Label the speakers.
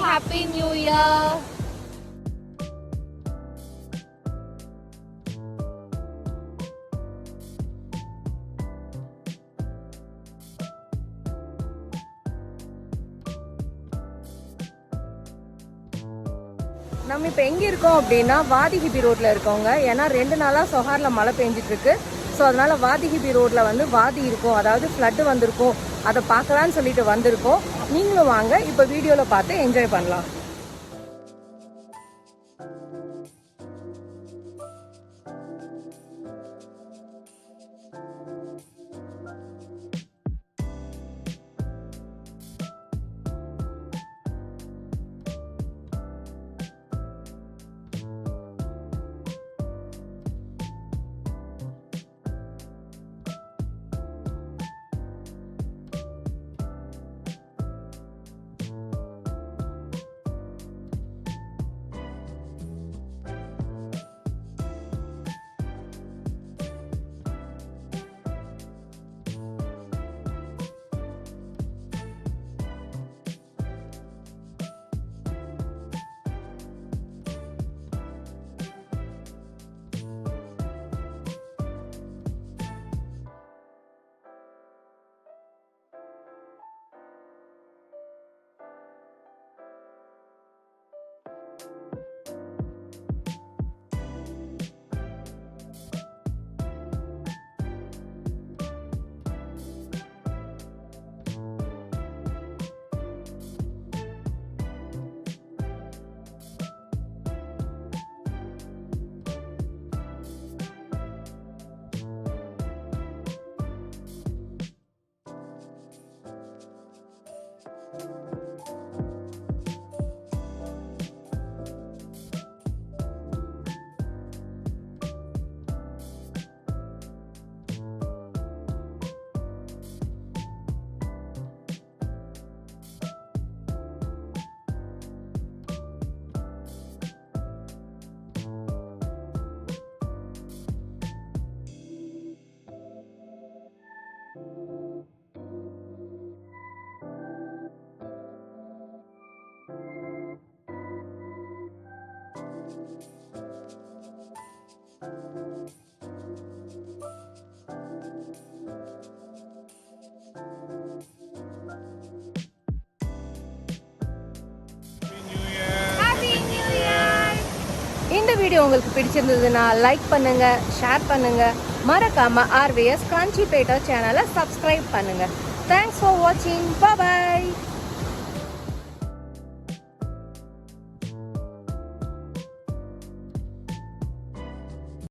Speaker 1: Happy New Year. நம்ம இப்போ எங்கே இருக்கோம் அப்படின்னா வாதி ஹிபி ரோட்டில் இருக்கோங்க. ஏன்னா 2 நாளாக சொஹாரில் மழை பெஞ்சிட்டு இருக்கு. ஸோ அதனால வாதி ஹிபி ரோட்டில் வந்து வாதி இருக்கும், அதாவது ஃப்ளட்டு வந்திருக்கும், அதை பார்க்கலான்னு சொல்லிட்டு வந்திருக்கோம். நீங்களும் வாங்க, இப்போ வீடியோவில் பார்த்து என்ஜாய் பண்ணலாம். இந்த வீடியோ உங்களுக்கு பிடிச்சிருந்ததுன்னா லைக் பண்ணுங்க, ஷேர் பண்ணுங்க, மறக்காம RVS காஞ்சிபேட்டா சேனலை சப்ஸ்கிரைப் பண்ணுங்க. தேங்க்ஸ் ஃபார் வாட்சிங். Bye by.